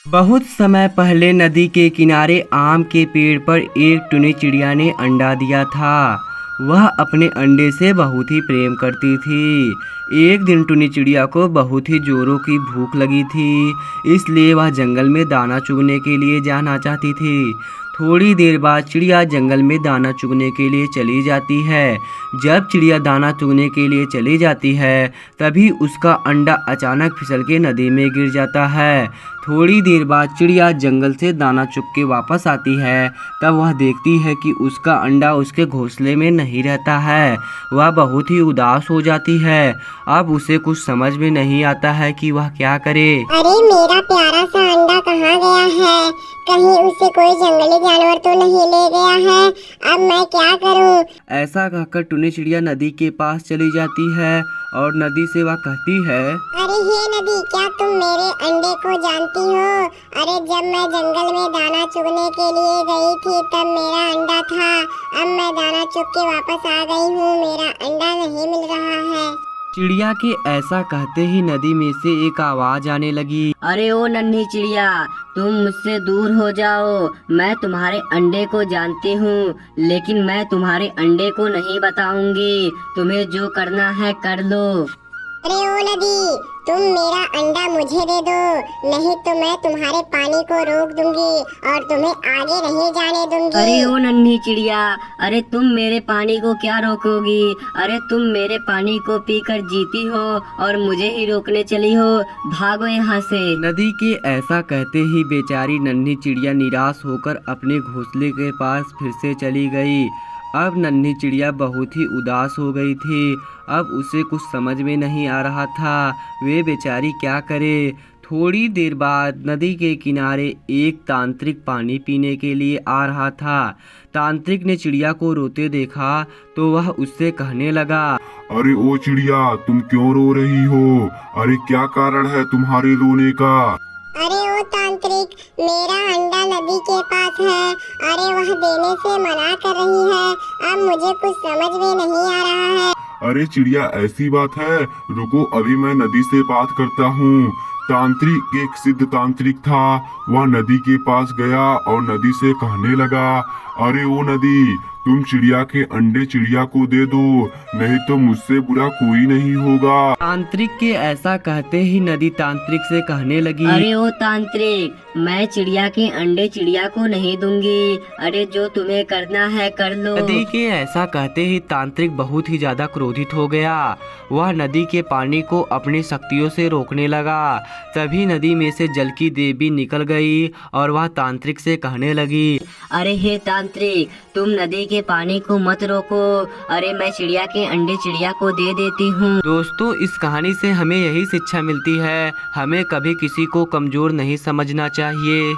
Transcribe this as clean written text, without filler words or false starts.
बहुत समय पहले नदी के किनारे आम के पेड़ पर एक टुनी चिड़िया ने अंडा दिया था। वह अपने अंडे से बहुत ही प्रेम करती थी। एक दिन टुनी चिड़िया को बहुत ही जोरों की भूख लगी थी, इसलिए वह जंगल में दाना चुगने के लिए जाना चाहती थी। थोड़ी देर बाद चिड़िया जंगल में दाना चुगने के लिए चली जाती है। जब चिड़िया दाना चुगने के लिए चली जाती है, तभी उसका अंडा अचानक फिसल के नदी में गिर जाता है। थोड़ी देर बाद चिड़िया जंगल से दाना चुग के वापस आती है। तब वह देखती है कि उसका अंडा उसके घोंसले में नहीं रहता है। वह बहुत ही उदास हो जाती है। अब उसे कुछ समझ में नहीं आता है कि वह क्या करे। अरे मेरा प्यारा सा अंडा कहाँ गया है? कहीं उसे कोई जंगली जानवर तो नहीं ले गया है? अब मैं क्या करूँ? ऐसा कहकर टुनी चिड़िया नदी के पास चली जाती है और नदी से वह कहती है, अरे हे नदी, क्या तुम मेरे अंडे को जानती हो? अरे जब मैं जंगल में दाना चुगने के लिए गई थी तब मेरा अंडा था। अब मैं दाना चुग के वापस आ गई हूँ, मेरा अंडा नहीं मिल रहा है। चिड़िया के ऐसा कहते ही नदी में से एक आवाज आने लगी। अरे ओ नन्ही चिड़िया, तुम मुझसे दूर हो जाओ। मैं तुम्हारे अंडे को जानती हूँ, लेकिन मैं तुम्हारे अंडे को नहीं बताऊंगी। तुम्हें जो करना है कर लो। अरे ओ नदी, तुम मेरा अंडा मुझे दे दो, नहीं तो मैं तुम्हारे पानी को रोक दूंगी और तुम्हें आगे नहीं जाने दूंगी। अरे ओ नन्ही चिड़िया, अरे तुम मेरे पानी को क्या रोकोगी? अरे तुम मेरे पानी को पीकर जीती हो और मुझे ही रोकने चली हो। भागो यहाँ से। नदी के ऐसा कहते ही बेचारी नन्ही चिड़िया निराश होकर अपने घोंसले के पास फिर से चली गई। अब नन्ही चिड़िया बहुत ही उदास हो गई थी। अब उसे कुछ समझ में नहीं आ रहा था वे बेचारी क्या करे। थोड़ी देर बाद नदी के किनारे एक तांत्रिक पानी पीने के लिए आ रहा था। तांत्रिक ने चिड़िया को रोते देखा तो वह उससे कहने लगा, अरे ओ चिड़िया, तुम क्यों रो रही हो? अरे क्या कारण है तुम्हारे रोने का? अरे ओ तांत्रिक, मेरा अंडा नदी के पास है। अरे वह देने से मना कर रही है। अब मुझे कुछ समझ में नहीं आ रहा है। अरे चिड़िया, ऐसी बात है, रुको अभी मैं नदी से बात करता हूँ। तांत्रिक एक सिद्ध तांत्रिक था। वह नदी के पास गया और नदी से कहने लगा, अरे ओ नदी, तुम चिड़िया के अंडे चिड़िया को दे दो, नहीं तो मुझसे बुरा कोई नहीं होगा। तांत्रिक के ऐसा कहते ही नदी तांत्रिक से कहने लगी, अरे ओ तांत्रिक, मैं चिड़िया के अंडे चिड़िया को नहीं दूंगी। अरे जो तुम्हें करना है कर लो। नदी के ऐसा कहते ही तांत्रिक बहुत ही ज्यादा क्रोधित हो गया। वह नदी के पानी को अपनी शक्तियों से रोकने लगा। तभी नदी में से जल की देवी निकल गई और वह तांत्रिक से कहने लगी, अरे हे तांत्रिक, तुम नदी के पानी को मत रोको। अरे मैं चिड़िया के अंडे चिड़िया को दे देती हूँ। दोस्तों, इस कहानी से हमें यही शिक्षा मिलती है, हमें कभी किसी को कमजोर नहीं समझना चाहिए।